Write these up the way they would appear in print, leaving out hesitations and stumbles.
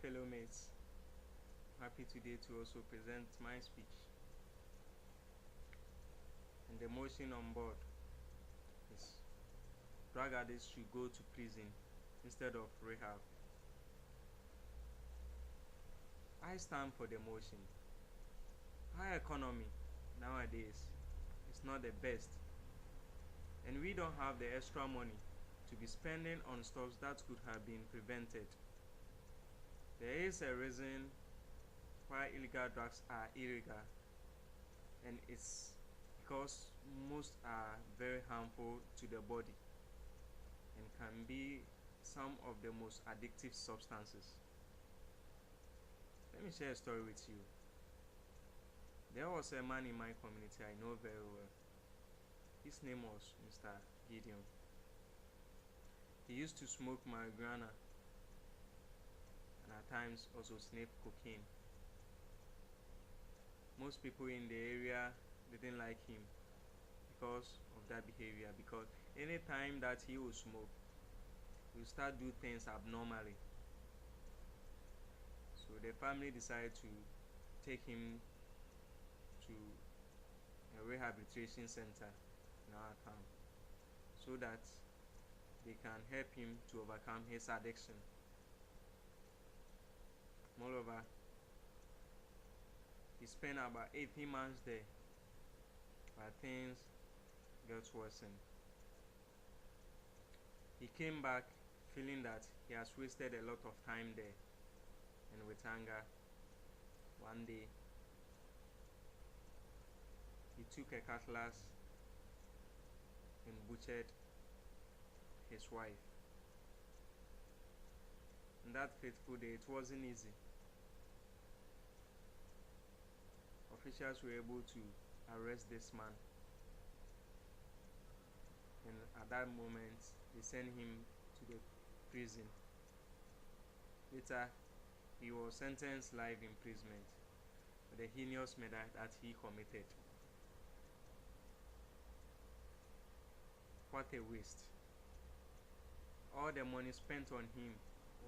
fellow mates, happy today to also present my speech. And the motion on board is drug addicts should go to prison instead of rehab. I stand for the motion. Our economy nowadays is not the best, and we don't have the extra money to be spending on stuff that could have been prevented. There is a reason why illegal drugs are illegal, and it's because most are very harmful to the body and can be some of the most addictive substances. Let me share a story with you. There was a man in my community I know very well. His name was Mr. Gideon. He used to smoke marijuana and at times also sniff cocaine. Most people in the area didn't like him because of that behavior, because anytime that he would smoke, he would start do things abnormally. So the family decided to take him to a rehabilitation center in our town so that they can help him to overcome his addiction. Moreover, he spent about 18 months there, but things got worsened. He came back feeling that he has wasted a lot of time there, and with anger, one day he took a cutlass and butchered his wife. And that fateful day, it wasn't easy. Officials were able to arrest this man, and at that moment they sent him to the prison. Later, he was sentenced life imprisonment for the heinous murder that he committed. What a waste. All the money spent on him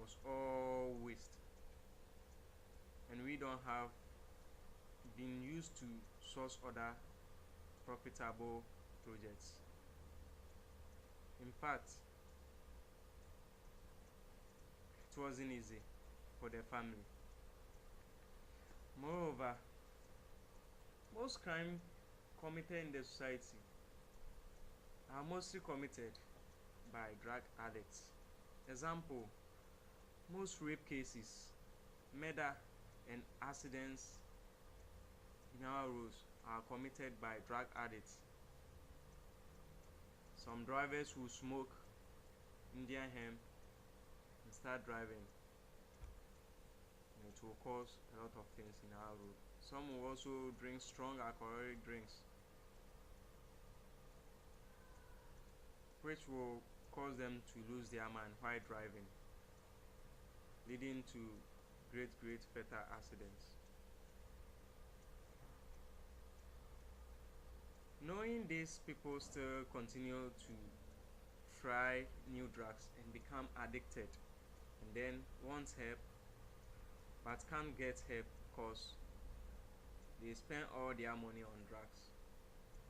was all waste, and we don't have been used to source other profitable projects. In fact, it wasn't easy for the family. Moreover, most crime committed in the society are mostly committed by drug addicts. Example, most rape cases, murder, and accidents in our roads are committed by drug addicts. Some drivers will smoke Indian hemp and start driving, and it will cause a lot of things in our road. Some will also drink strong alcoholic drinks, which will cause them to lose their mind while driving, leading to great fatal accidents. Knowing this, people still continue to try new drugs and become addicted, and then want help but can't get help because they spend all their money on drugs.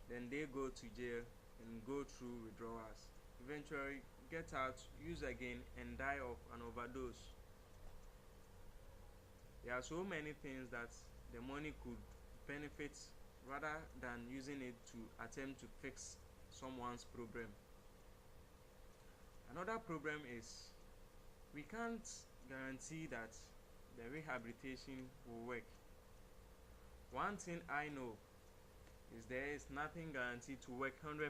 Then they go to jail and go through withdrawals, eventually get out, use again, and die of an overdose. There are so many things that the money could benefit rather than using it to attempt to fix someone's problem. Another problem is we can't guarantee that the rehabilitation will work. One thing I know is there is nothing guaranteed to work 100%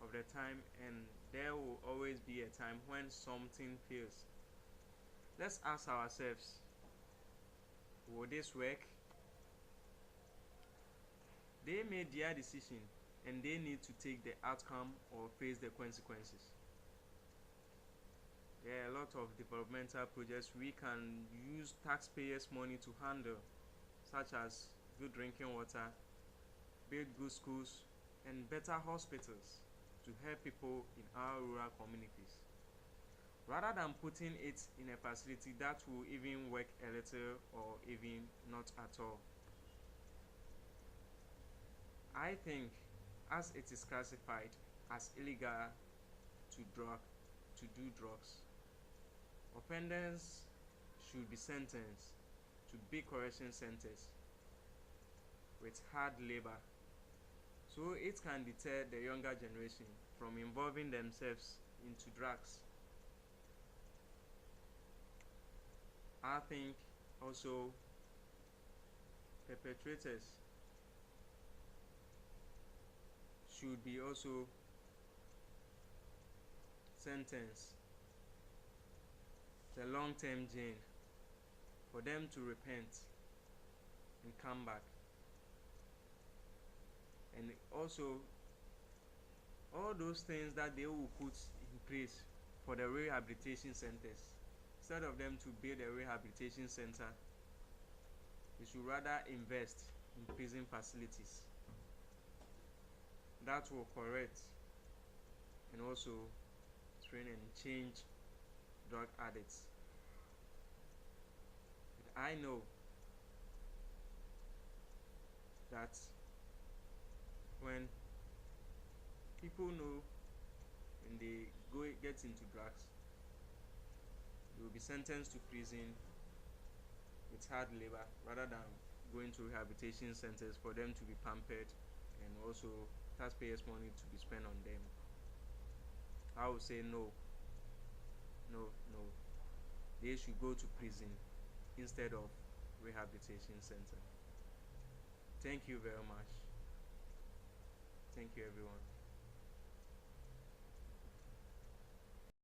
of the time, and there will always be a time when something fails. Let's ask ourselves, will this work? They made their decision and they need to take the outcome or face the consequences. There are a lot of developmental projects we can use taxpayers' money to handle, such as good drinking water, build good schools, and better hospitals to help people in our rural communities. rather than putting it in a facility that will even work a little or even not at all. I think as it is classified as illegal to do drugs, offenders should be sentenced to big correction centers with hard labor, so it can deter the younger generation from involving themselves into drugs. I think also perpetrators should be also sentenced to long-term jail for them to repent and come back. And also all those things that they will put in place for the rehabilitation centers, instead of them to build a rehabilitation center, they should rather invest in prison facilities that will correct and also train and change drug addicts. But I know that when people know when they get into drugs, they will be sentenced to prison with hard labor rather than going to rehabilitation centers for them to be pampered and also taxpayers' money to be spent on them. I would say no. They should go to prison instead of rehabilitation center. Thank you very much. Thank you, everyone.